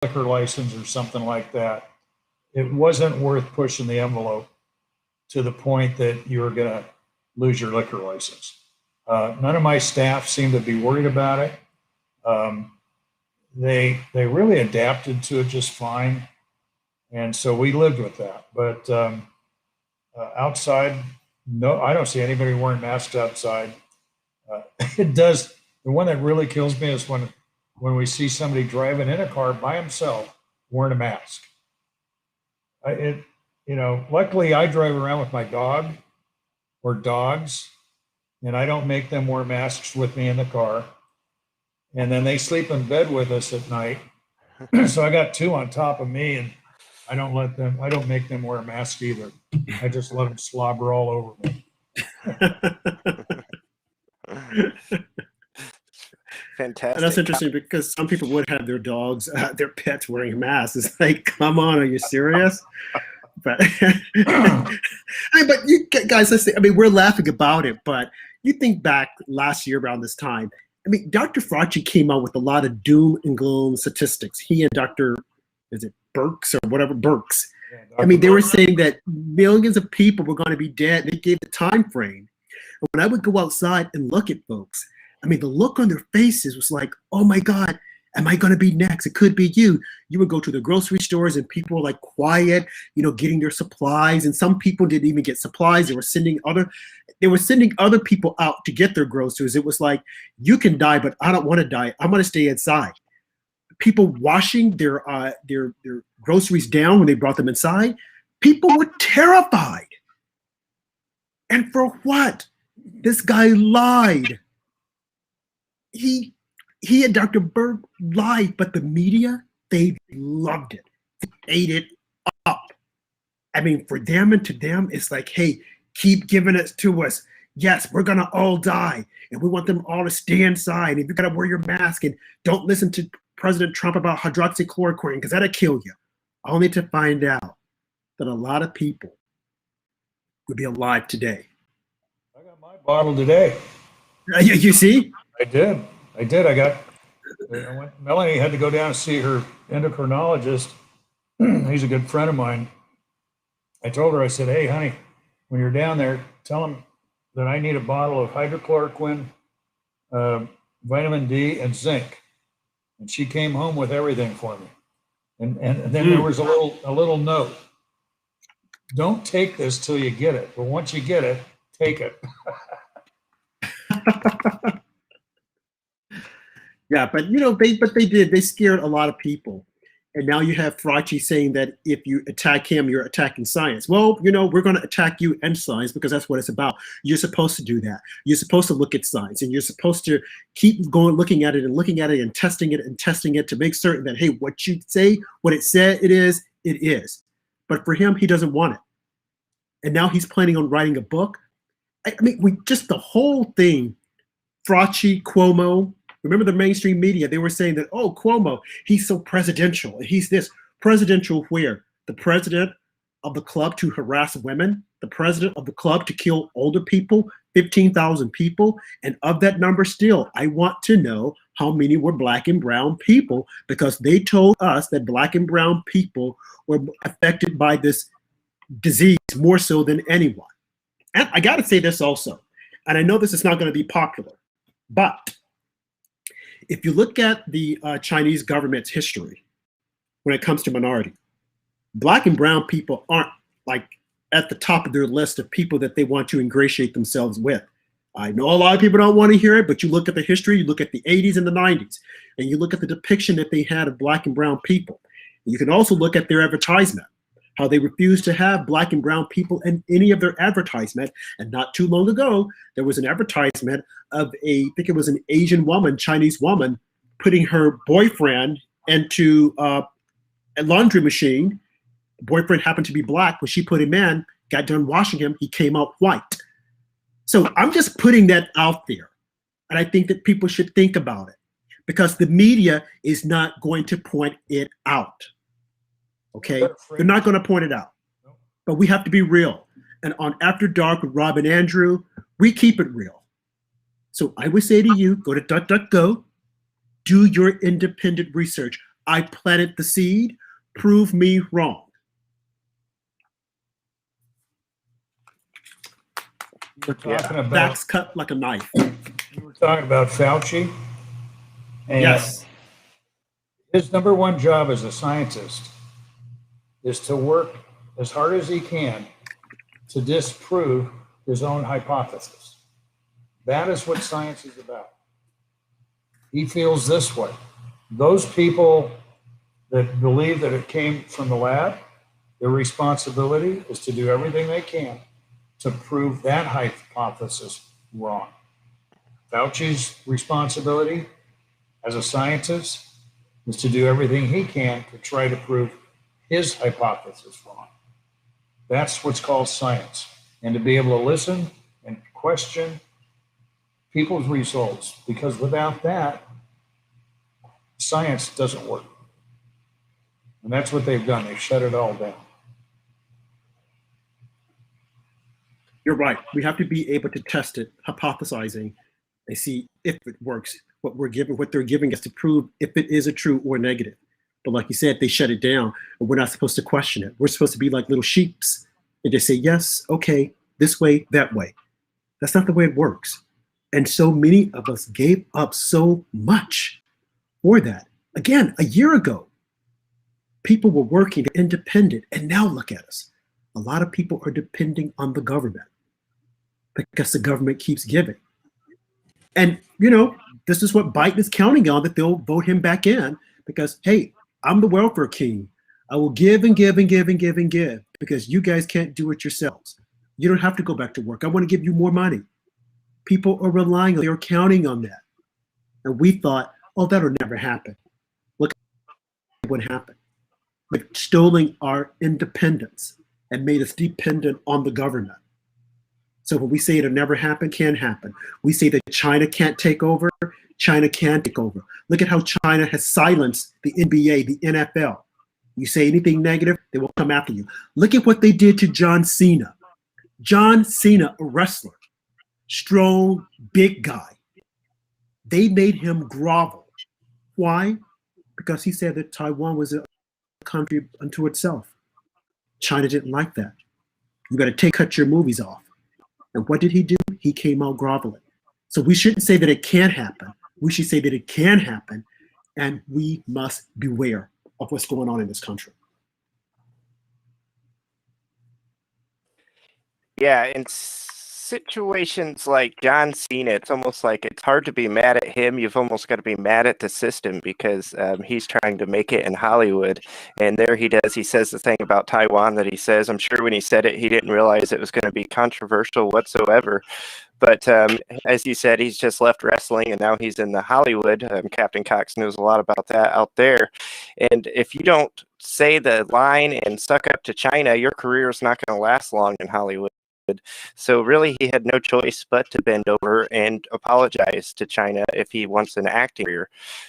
liquor license or something like that, it wasn't worth pushing the envelope to the point that you were going to lose your liquor license. None of my staff seemed to be worried about it. They really adapted to it just fine, and so we lived with that. But outside, no, I don't see anybody wearing masks outside. It does. The one that really kills me is when we see somebody driving in a car by himself wearing a mask. Luckily I drive around with my dog or dogs, and I don't make them wear masks with me in the car. And then they sleep in bed with us at night. So I got two on top of me, and I don't make them wear a mask either. I just let them slobber all over me. Fantastic. And that's interesting because some people would have their dogs, their pets wearing masks. It's like, come on, are you serious? But, but you guys, let's say, we're laughing about it, but you think back last year around this time, Dr. Fauci came out with a lot of doom and gloom statistics. He and Dr. Birx or whatever, Birx. Yeah, they were saying that millions of people were going to be dead. They gave the time frame. And when I would go outside and look at folks, the look on their faces was like, oh my God, am I going to be next? It could be you. You would go to the grocery stores and people were like quiet, getting their supplies. And some people didn't even get supplies. They were sending other people out to get their groceries. It was like, you can die, but I don't want to die. I'm going to stay inside. People washing their groceries down when they brought them inside. People were terrified. And for what? This guy lied. He and Dr. Birx lied, but the media, they loved it. They ate it up. For them and to them, it's like, hey, keep giving it to us. Yes, we're going to all die. And we want them all to stay inside. And you got to wear your mask and don't listen to President Trump about hydroxychloroquine because that'll kill you. Only to find out that a lot of people would be alive today. I got my bottle today. You see? I did. Melanie had to go down and see her endocrinologist. He's a good friend of mine. I told her, I said, hey, honey, when you're down there, tell him that I need a bottle of hydrochloroquine, vitamin D, and zinc. And she came home with everything for me. And then there was a little note. Don't take this till you get it, but once you get it, take it. Yeah, but they scared a lot of people. And now you have Fauci saying that if you attack him, you're attacking science. Well, we're going to attack you and science because that's what it's about. You're supposed to do that. You're supposed to look at science, and you're supposed to keep going, looking at it and testing it to make certain that, hey, what you say, what it said it is, it is. But for him, he doesn't want it. And now he's planning on writing a book. Just the whole thing, Fauci, Cuomo. Remember the mainstream media, they were saying that, oh, Cuomo, he's so presidential. He's this presidential where? The president of the club to harass women, the president of the club to kill older people, 15,000 people. And of that number still, I want to know how many were Black and brown people, because they told us that Black and brown people were affected by this disease more so than anyone. And I got to say this also, and I know this is not going to be popular, but if you look at the Chinese government's history when it comes to minority, Black and brown people aren't like at the top of their list of people that they want to ingratiate themselves with. I know a lot of people don't want to hear it, but you look at the history, you look at the 80s and the 90s, and you look at the depiction that they had of Black and brown people. And you can also look at their advertisement, how they refused to have Black and brown people in any of their advertisement. And not too long ago, there was an advertisement of I think it was an Asian woman, Chinese woman, putting her boyfriend into a laundry machine. The boyfriend happened to be Black. When she put him in, got done washing him, he came out white. So I'm just putting that out there. And I think that people should think about it, because the media is not going to point it out. Okay, they're not going to point it out, but we have to be real. And on After Dark with Rob and Andrew, we keep it real. So I would say to you, go to DuckDuckGo, do your independent research. I planted the seed. Prove me wrong. We're talking about Facts cut like a knife. you were talking about Fauci, and Yes. his number one job as a scientist is to work as hard as he can to disprove his own hypothesis. That is what science is about. He feels this way. Those people that believe that it came from the lab, their responsibility is to do everything they can to prove that hypothesis wrong. Fauci's responsibility as a scientist is to do everything he can to try to prove his hypothesis wrong. That's what's called science. And to be able to listen and question people's results, because without that, science doesn't work. And that's what they've done. They've shut it all down. You're right. We have to be able to test it, hypothesizing, and see if it works. What they're giving us to prove if it is a true or negative. But like you said, they shut it down, and we're not supposed to question it. We're supposed to be like little sheeps and just say, yes, okay, this way, that way. That's not the way it works. And so many of us gave up so much for that. Again, a year ago, people were working independent, and now look at us. A lot of people are depending on the government because the government keeps giving. And, this is what Biden is counting on, that they'll vote him back in because, hey, I'm the welfare king. I will give and give and give and give and give because you guys can't do it yourselves. You don't have to go back to work. I want to give you more money. People are relying on, they're counting on that. And we thought, oh, that'll never happen. Look what happened. They've stolen our independence and made us dependent on the government. So when we say it'll never happen, can happen. We say that China can't take over, China can take over. Look at how China has silenced the NBA, the NFL. You say anything negative, they will come after you. Look at what they did to John Cena. John Cena, a wrestler, strong, big guy. They made him grovel. Why? Because he said that Taiwan was a country unto itself. China didn't like that. You got to cut your movies off. And what did he do? He came out groveling. So we shouldn't say that it can't happen. We should say that it can happen, and we must beware of what's going on in this country. Yeah, in situations like John Cena, it's almost like it's hard to be mad at him. You've almost got to be mad at the system because he's trying to make it in Hollywood. And there he does. He says the thing about Taiwan that he says. I'm sure when he said it, he didn't realize it was going to be controversial whatsoever. But as you said, he's just left wrestling and now he's in the Hollywood. Captain Cox knows a lot about that out there. And if you don't say the line and suck up to China, your career is not going to last long in Hollywood. So really, he had no choice but to bend over and apologize to China if he wants an acting career,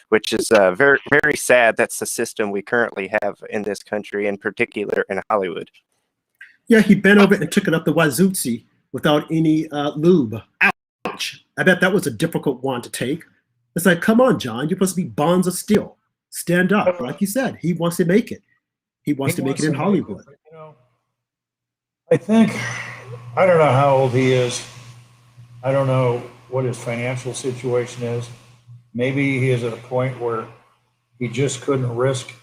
which is very, very sad. That's the system we currently have in this country, in particular in Hollywood. Yeah, he bent over and took it up the wazoozi without any lube. Ouch. I bet that was a difficult one to take. It's like, come on, John, you're supposed to be bonds of steel. Stand up. Like you said, he wants to make it. He wants to make it in Hollywood. I think, I don't know how old he is. I don't know what his financial situation is. Maybe he is at a point where he just couldn't risk,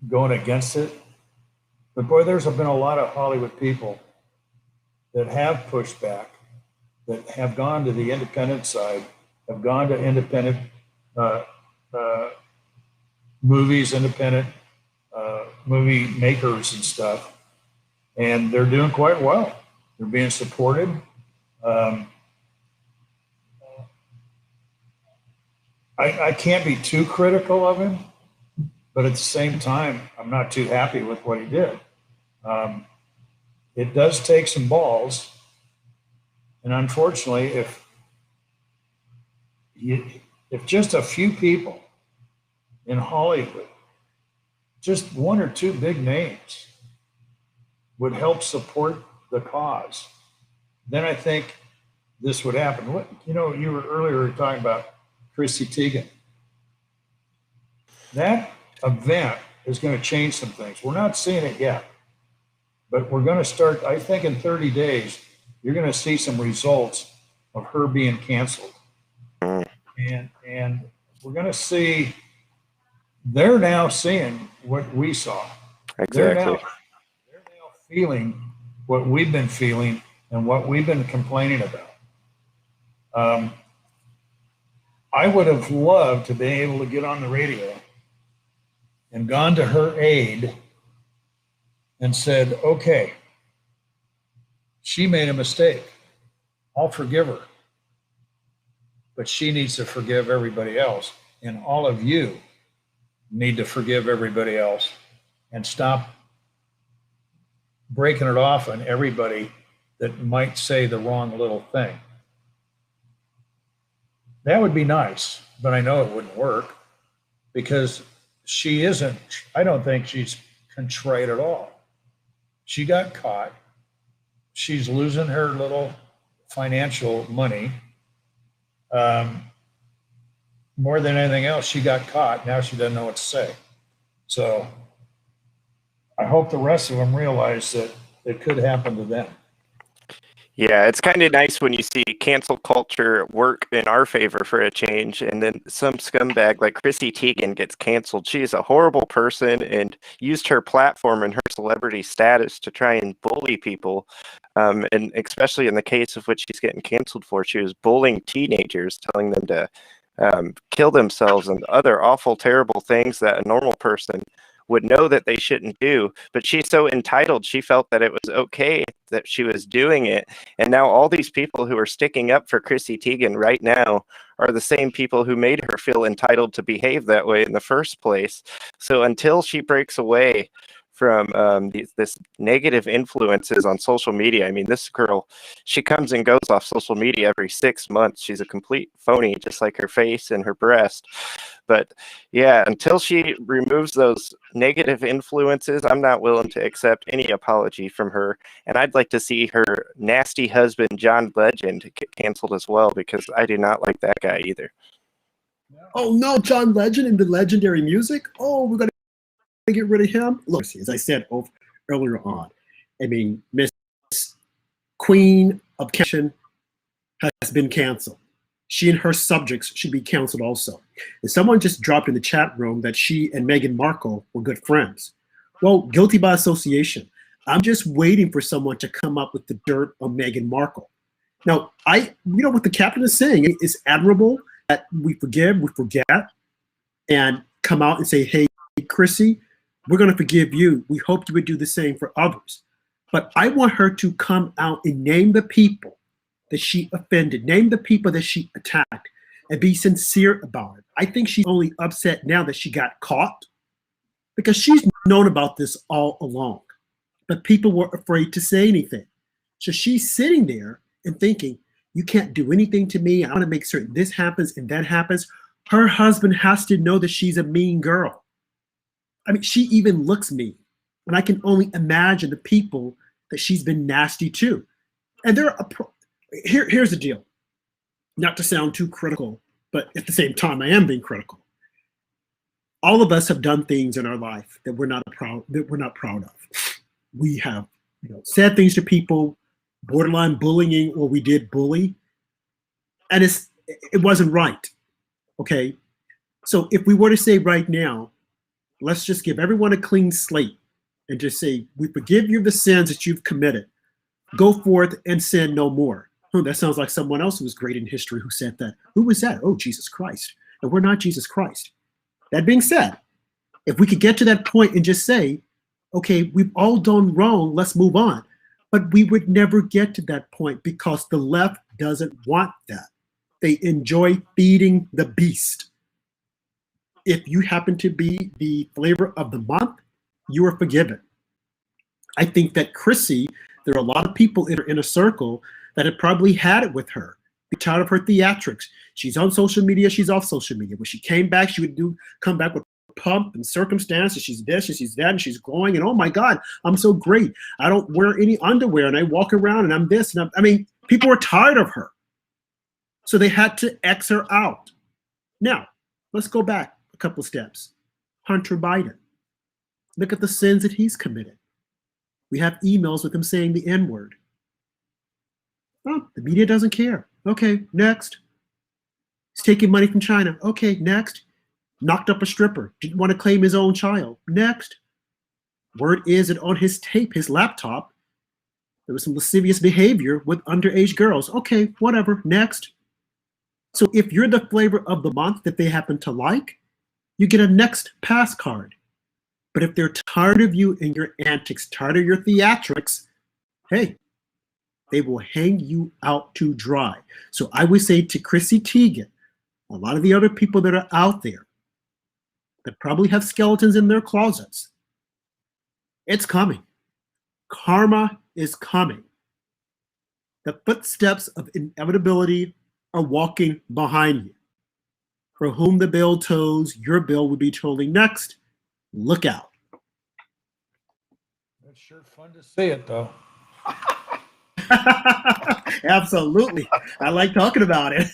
going against it. But boy, there's been a lot of Hollywood people that have pushed back, that have gone to the independent side, have gone to independent movies, independent movie makers and stuff, and they're doing quite well. They're being supported. I can't be too critical of him, but at the same time, I'm not too happy with what he did. It does take some balls, and unfortunately, if just a few people in Hollywood, just one or two big names, would help support the cause, then I think this would happen. You were earlier talking about Chrissy Teigen. that event is going to change some things. We're not seeing it yet, but we're going to start, I think in 30 days, you're going to see some results of her being canceled. And we're going to see, they're now seeing what we saw. They're now feeling what we've been feeling and what we've been complaining about. I would have loved to be able to get on the radio and gone to her aide and said, okay, she made a mistake. I'll forgive her. But she needs to forgive everybody else. And all of you need to forgive everybody else and stop breaking it off on everybody that might say the wrong little thing. That would be nice, but I know it wouldn't work because she isn't, I don't think she's contrite at all. She got caught. She's losing her little financial money. More than anything else, she got caught. Now she doesn't know what to say. So I hope the rest of them realize that it could happen to them. Yeah, it's kind of nice when you see cancel culture work in our favor for a change, and then some scumbag like Chrissy Teigen gets canceled. She is a horrible person and used her platform and her celebrity status to try and bully people. And especially in the case of which she's getting canceled for, she was bullying teenagers, telling them to kill themselves and other awful, terrible things that a normal person would know that they shouldn't do. But she's so entitled, she felt that it was okay that she was doing it. And now all these people who are sticking up for Chrissy Teigen right now are the same people who made her feel entitled to behave that way in the first place. So until she breaks away from this negative influences on social media. I mean, this girl, she comes and goes off social media every 6 months. She's a complete phony, just like her face and her breast. But yeah, until she removes those negative influences, I'm not willing to accept any apology from her. And I'd like to see her nasty husband, John Legend, get canceled as well, because I do not like that guy either. Oh no, John Legend and the legendary music. Oh, we're going to get rid of him. Look, as I said earlier on, I mean, Miss Queen of Cancelation has been canceled. She and her subjects should be canceled also. And someone just dropped in the chat room that she and Meghan Markle were good friends. Well, guilty by association. I'm just waiting for someone to come up with the dirt on Meghan Markle. Now, what the captain is saying is admirable, that we forgive, we forget, and come out and say, hey, Chrissy, we're going to forgive you. We hope you would do the same for others. But I want her to come out and name the people that she offended, name the people that she attacked, and be sincere about it. I think she's only upset now that she got caught because she's known about this all along. But people were afraid to say anything. So she's sitting there and thinking, you can't do anything to me. I want to make certain this happens and that happens. Her husband has to know that she's a mean girl. I mean, she even looks mean. And I can only imagine the people that she's been nasty to. And here's the deal. Not to sound too critical, but at the same time, I am being critical. All of us have done things in our life that we're not proud of. We have, said things to people, borderline bullying, or we did bully, and it wasn't right. Okay, so if we were to say right now, let's just give everyone a clean slate and just say, we forgive you the sins that you've committed. Go forth and sin no more. Oh, that sounds like someone else who was great in history who said that. Who was that? Oh, Jesus Christ. And we're not Jesus Christ. That being said, if we could get to that point and just say, okay, we've all done wrong, let's move on. But we would never get to that point because the left doesn't want that. They enjoy feeding the beast. If you happen to be the flavor of the month, you are forgiven. I think that Chrissy, there are a lot of people in her inner circle that had probably had it with her. Be tired of her theatrics. She's on social media, she's off social media. When she came back, she would come back with pump and circumstance, and she's this and she's that, and she's glowing, and oh my God, I'm so great. I don't wear any underwear, and I walk around, and I'm this, and I mean, people were tired of her. So they had to X her out. Now, let's go back a couple steps. Hunter Biden. Look at the sins that he's committed. We have emails with him saying the N-word. Oh, the media doesn't care. Okay, next. He's taking money from China. Okay, next. Knocked up a stripper. Didn't want to claim his own child. Next. Word is that on his tape, his laptop, there was some lascivious behavior with underage girls. Okay, whatever. Next. So if you're the flavor of the month that they happen to like, you get a next pass card. But if they're tired of you and your antics, tired of your theatrics, hey, they will hang you out to dry. So I would say to Chrissy Teigen, a lot of the other people that are out there that probably have skeletons in their closets, it's coming. Karma is coming. The footsteps of inevitability are walking behind you. For whom the bell tolls, your bell will be tolling next. Look out. It's sure fun to see it, though. Absolutely. I like talking about it.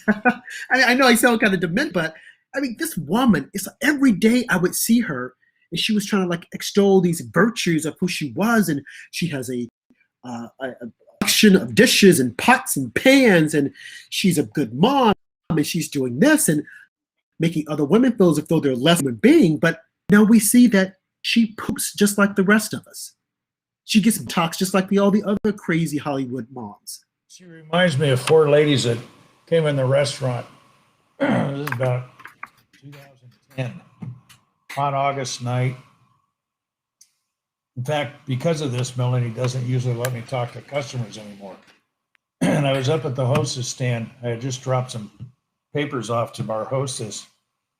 I know I sound kind of dement, but I mean, this woman, it's every day I would see her and she was trying to like extol these virtues of who she was. And she has a collection of dishes and pots and pans, and she's a good mom, and she's doing this and making other women feel as if though they're less human being. But now we see that she poops just like the rest of us. She gets talks just like all the other crazy Hollywood moms. She reminds me of four ladies that came in the restaurant. This is about 2010, hot August night. In fact, because of this, Melanie doesn't usually let me talk to customers anymore. And I was up at the hostess stand. I had just dropped some papers off to our hostess.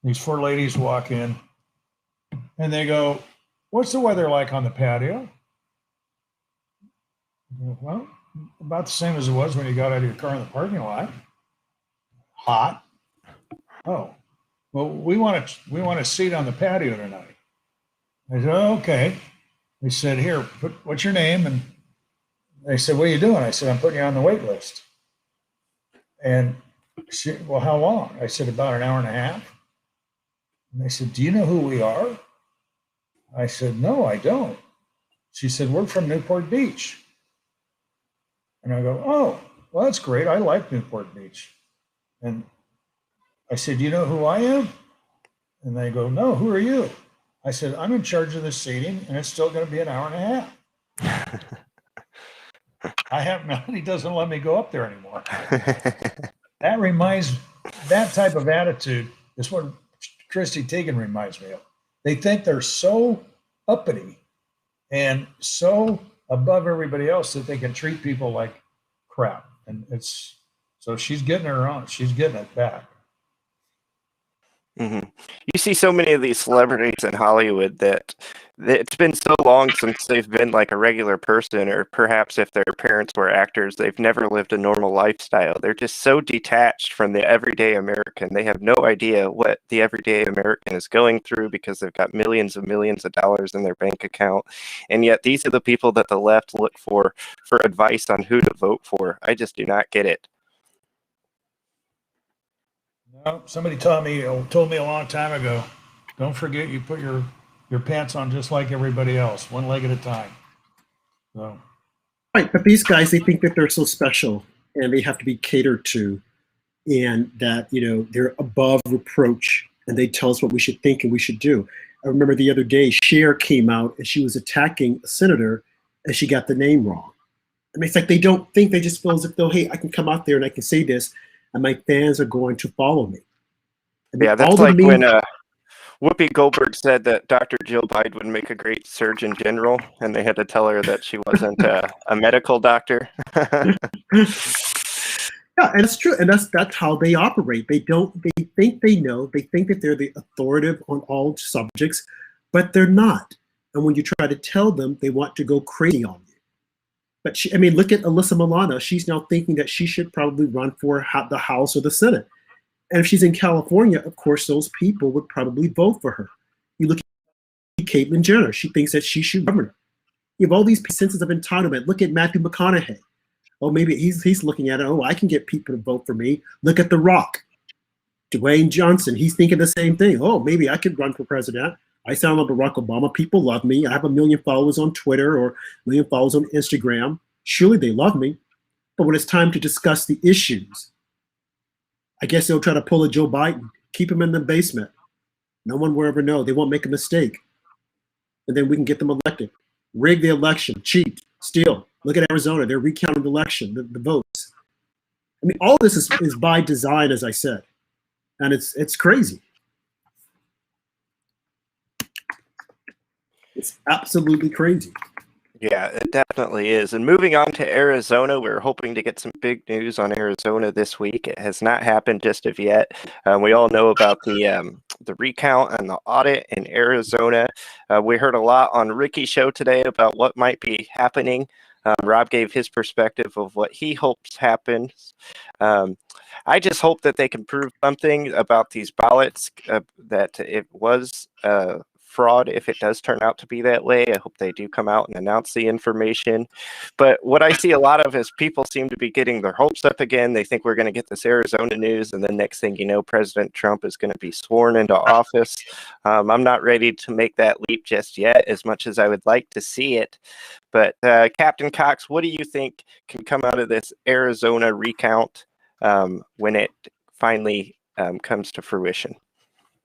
These four ladies walk in and they go, "What's the weather like on the patio?" I go, "Well, about the same as it was when you got out of your car in the parking lot. Hot." "Oh, well, we want a seat on the patio tonight." I said, "Oh, okay." They said, "Here, what's your name?" And they said, "What are you doing?" I said, "I'm putting you on the wait list." And she, "Well, how long?" I said, "About an hour and a half." And they said, "Do you know who we are?" I said, "No, I don't." She said, "We're from Newport Beach." And I go, "Oh, well, that's great. I like Newport Beach." And I said, "Do you know who I am?" And they go, "No, who are you?" I said, "I'm in charge of the seating, and it's still going to be an hour and a half." Melanie doesn't let me go up there anymore. That type of attitude is what Chrissy Teigen reminds me of. They think they're so uppity and so above everybody else that they can treat people like crap. And so she's getting her own. She's getting it back. Mm-hmm. You see so many of these celebrities in Hollywood that it's been so long since they've been like a regular person, or perhaps if their parents were actors, they've never lived a normal lifestyle. They're just so detached from the everyday American. They have no idea what the everyday American is going through because they've got millions of dollars in their bank account. And yet these are the people that the left look for advice on who to vote for. I just do not get it. No, somebody told me a long time ago, don't forget you put your pants on just like everybody else, one leg at a time. So. Right, but these guys, they think that they're so special and they have to be catered to, and that, you know, they're above reproach and they tell us what we should think and we should do. I remember the other day, Cher came out and she was attacking a senator and she got the name wrong. I mean, it's like they don't think, they just feel as if though, hey, I can come out there and I can say this and my fans are going to follow me. I mean, yeah, that's like when Whoopi Goldberg said that Dr. Jill Biden would make a great Surgeon General, and they had to tell her that she wasn't a medical doctor. Yeah, and it's true, and that's how they operate. They think they know, they think that they're the authoritative on all subjects, but they're not. And when you try to tell them, they want to go crazy on you. But I mean, look at Alyssa Milano. She's now thinking that she should probably run for the House or the Senate. And if she's in California, of course, those people would probably vote for her. You look at Caitlyn Jenner. She thinks that she should govern. You have all these senses of entitlement. Look at Matthew McConaughey. Oh, maybe he's looking at it. Oh, I can get people to vote for me. Look at The Rock. Dwayne Johnson. He's thinking the same thing. Oh, maybe I could run for president. I sound like Barack Obama. People love me. I have 1 million followers on Twitter or 1 million followers on Instagram. Surely they love me. But when it's time to discuss the issues, I guess they'll try to pull a Joe Biden, keep him in the basement. No one will ever know. They won't make a mistake. And then we can get them elected. Rig the election, cheat, steal. Look at Arizona. They're recounting the election, the votes. I mean, all this is by design, as I said. And it's crazy. It's absolutely crazy. Yeah, it definitely is. And moving on to Arizona, we're hoping to get some big news on Arizona this week. It has not happened just of yet. We all know about the recount and the audit in Arizona. We heard a lot on Ricky's show today about what might be happening. Rob gave his perspective of what he hopes happens. I just hope that they can prove something about these ballots, that it was fraud if it does turn out to be that way. I hope they do come out and announce the information. But what I see a lot of is people seem to be getting their hopes up again. They think we're going to get this Arizona news, and then next thing you know, President Trump is going to be sworn into office. I'm not ready to make that leap just yet, as much as I would like to see it. But Captain Cox, what do you think can come out of this Arizona recount when it finally comes to fruition?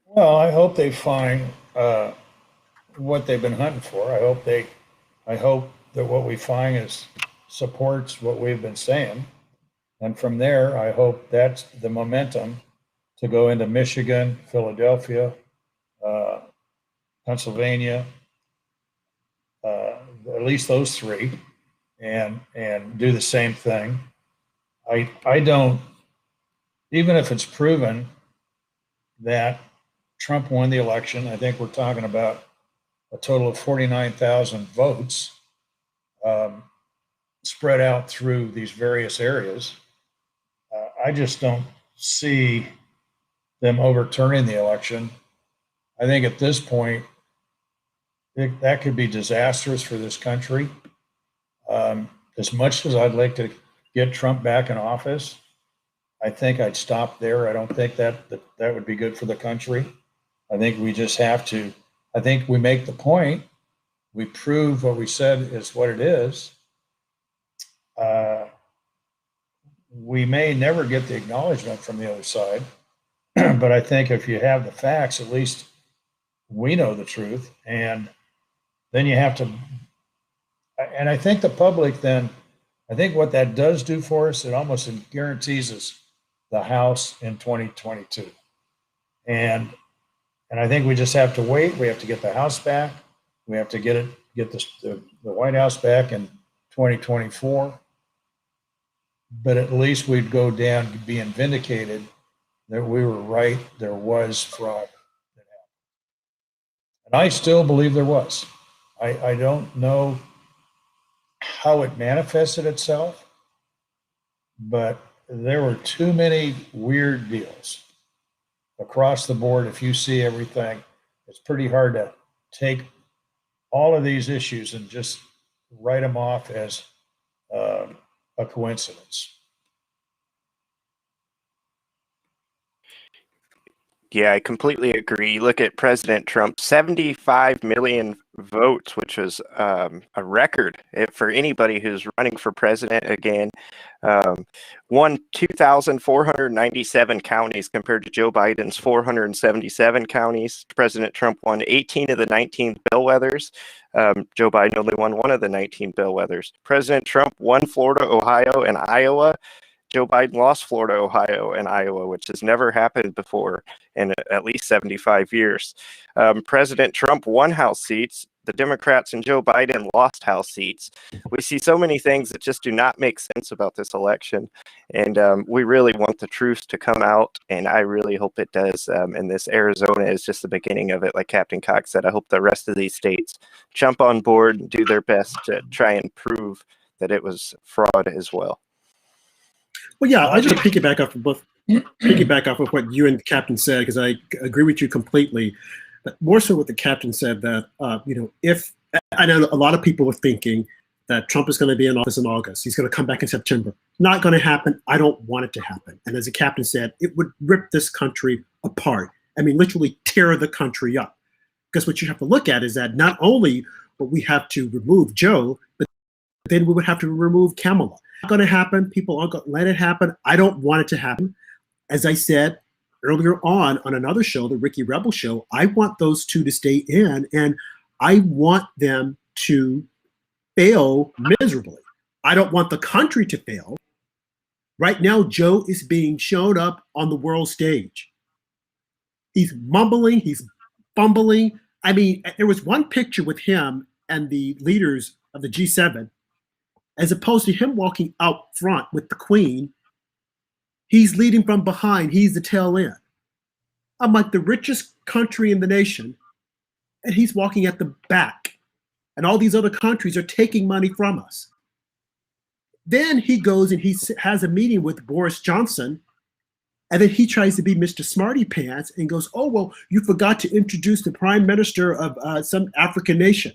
Well, I hope they find what they've been hunting for. I hope that what we find supports what we've been saying. And from there, I hope that's the momentum to go into Michigan, Philadelphia, Pennsylvania, at least those three, and do the same thing. I don't, even if it's proven that Trump won the election, I think we're talking about a total of 49,000 votes spread out through these various areas. I just don't see them overturning the election. I think at this point, that could be disastrous for this country. As much as I'd like to get Trump back in office, I think I'd stop there. I don't think that would be good for the country. I think we just have to, I think we make the point, we prove what we said is what it is. We may never get the acknowledgement from the other side, but I think if you have the facts, at least we know the truth. And then you have to, and I think the public then, I think what that does do for us, it almost guarantees us the House in 2022. And I think we just have to wait. We have to get the House back. We have to get the White House back in 2024. But at least we'd go down being vindicated that we were right. There was fraud that happened. And I still believe there was. I don't know how it manifested itself, but there were too many weird deals across the board. If you see everything, it's pretty hard to take all of these issues and just write them off as a coincidence. Yeah, I completely agree. Look at President Trump, 75 million votes, which was a record for anybody who's running for president again. Won 2,497 counties compared to Joe Biden's 477 counties. President Trump won 18 of the 19 bellwethers. Joe Biden only won one of the 19 bellwethers. President Trump won Florida, Ohio, and Iowa. Joe Biden lost Florida, Ohio, and Iowa, which has never happened before in at least 75 years. President Trump won House seats. The Democrats and Joe Biden lost House seats. We see so many things that just do not make sense about this election. And we really want the truth to come out, and I really hope it does. And this Arizona is just the beginning of it. Like Captain Cox said, I hope the rest of these states jump on board and do their best to try and prove that it was fraud as well. Well, yeah, I just piggyback off of what you and the captain said, because I agree with you completely. But more so what the captain said, that if I know a lot of people were thinking that Trump is going to be in office in August, he's going to come back in September. Not going to happen. I don't want it to happen. And as the captain said, it would rip this country apart. I mean, literally tear the country up. Because what you have to look at is that not only would we have to remove Joe, but then we would have to remove Kamala. Not going to happen. People aren't going to let it happen. I don't want it to happen. As I said earlier on another show, the Ricky Rebel show, I want those two to stay in, and I want them to fail miserably. I don't want the country to fail. Right now, Joe is being shown up on the world stage. He's mumbling, he's fumbling. I mean, there was one picture with him and the leaders of the G7, as opposed to him walking out front with the Queen. He's leading from behind. He's the tail end. I'm like the richest country in the nation, and he's walking at the back. And all these other countries are taking money from us. Then he goes and he has a meeting with Boris Johnson, and then he tries to be Mr. Smarty Pants and goes, oh, well, you forgot to introduce the prime minister of some African nation.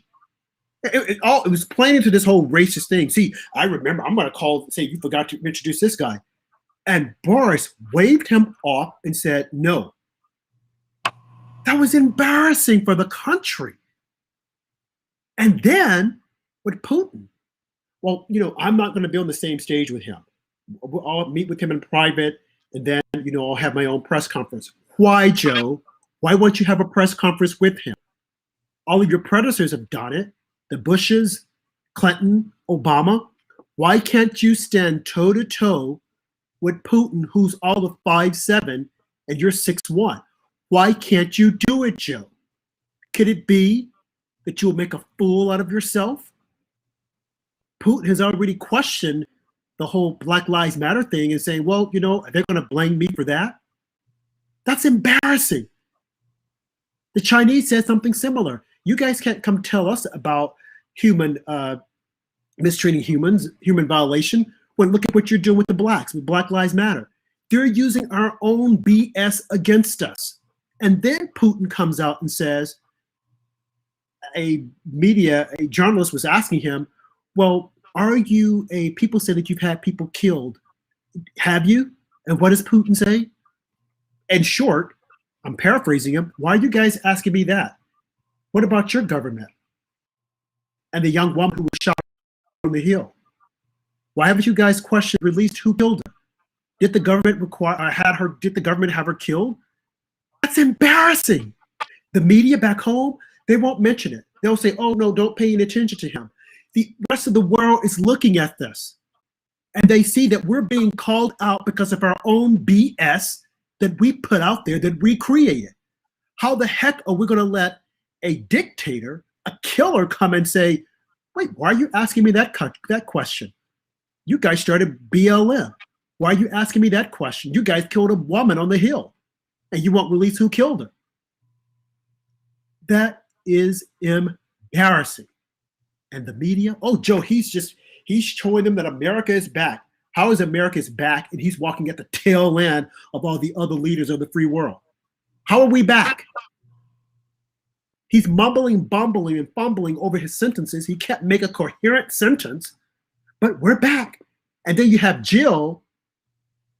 It was playing into this whole racist thing. See, I remember, I'm going to say, you forgot to introduce this guy. And Boris waved him off and said, no. That was embarrassing for the country. And then with Putin, well, I'm not going to be on the same stage with him. I'll meet with him in private, and then, I'll have my own press conference. Why, Joe? Why won't you have a press conference with him? All of your predecessors have done it. The Bushes, Clinton, Obama. Why can't you stand toe-to-toe with Putin, who's all of 5'7", and you're 6'1"? Why can't you do it, Joe? Could it be that you'll make a fool out of yourself? Putin has already questioned the whole Black Lives Matter thing and saying, well, are they going to blame me for that? That's embarrassing. The Chinese said something similar. You guys can't come tell us about human mistreating humans, human violation, when look at what you're doing with the blacks, with Black Lives Matter. They're using our own BS against us. And then Putin comes out and says, a journalist was asking him, well, people say that you've had people killed. Have you? And what does Putin say? In short, I'm paraphrasing him, why are you guys asking me that? What about your government? And the young woman who was shot on the hill. Why haven't you guys released who killed her? Did the government did the government have her killed? That's embarrassing. The media back home, they won't mention it. They'll say, oh no, don't pay any attention to him. The rest of the world is looking at this, and they see that we're being called out because of our own BS that we put out there, that we created. How the heck are we going to let a dictator, a killer, come and say, wait, why are you asking me that question? You guys started BLM. Why are you asking me that question? You guys killed a woman on the hill, and you won't release who killed her. That is embarrassing. And the media, oh, Joe, he's showing them that America is back. How is America's back? And he's walking at the tail end of all the other leaders of the free world. How are we back? He's mumbling, bumbling, and fumbling over his sentences. He can't make a coherent sentence, but we're back. And then you have Jill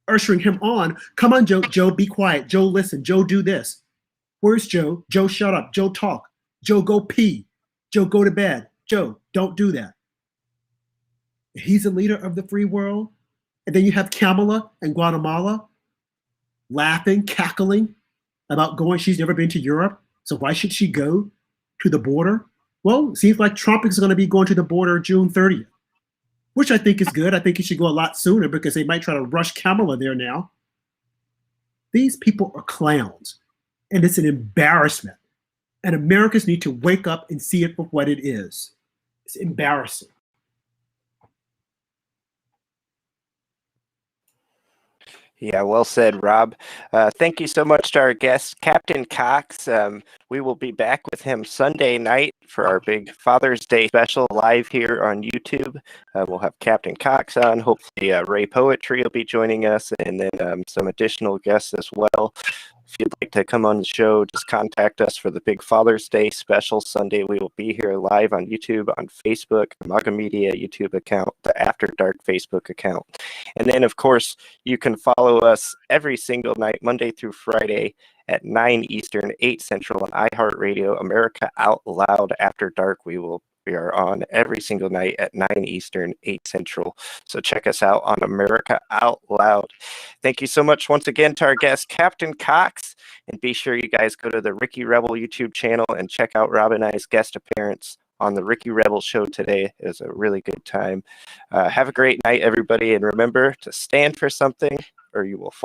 ushering him on. Come on, Joe. Joe, be quiet. Joe, listen. Joe, do this. Where's Joe? Joe, shut up. Joe, talk. Joe, go pee. Joe, go to bed. Joe, don't do that. He's a leader of the free world. And then you have Kamala in Guatemala laughing, cackling about going. She's never been to Europe. So why should she go to the border? Well, it seems like Trump is going to be going to the border June 30th, which I think is good. I think he should go a lot sooner because they might try to rush Kamala there now. These people are clowns, and it's an embarrassment. And Americans need to wake up and see it for what it is. It's embarrassing. Yeah, well said, Rob. Thank you so much to our guest, Captain Cox. We will be back with him Sunday night for our big Father's Day special live here on YouTube. We'll have Captain Cox on. Hopefully, Ray Poetry will be joining us, and then some additional guests as well. If you'd like to come on the show, just contact us for the big Father's Day special Sunday. We will be here live on YouTube, on Facebook, Maga Media YouTube account, the After Dark Facebook account. And then, of course, you can follow us every single night, Monday through Friday at 9 Eastern, 8 Central on iHeartRadio, America Out Loud After Dark. We are on every single night at 9 Eastern, 8 Central. So check us out on America Out Loud. Thank you so much once again to our guest, Captain Cox. And be sure you guys go to the Ricky Rebel YouTube channel and check out Rob and I's guest appearance on the Ricky Rebel show today. It was a really good time. Have a great night, everybody. And remember to stand for something or you will fall.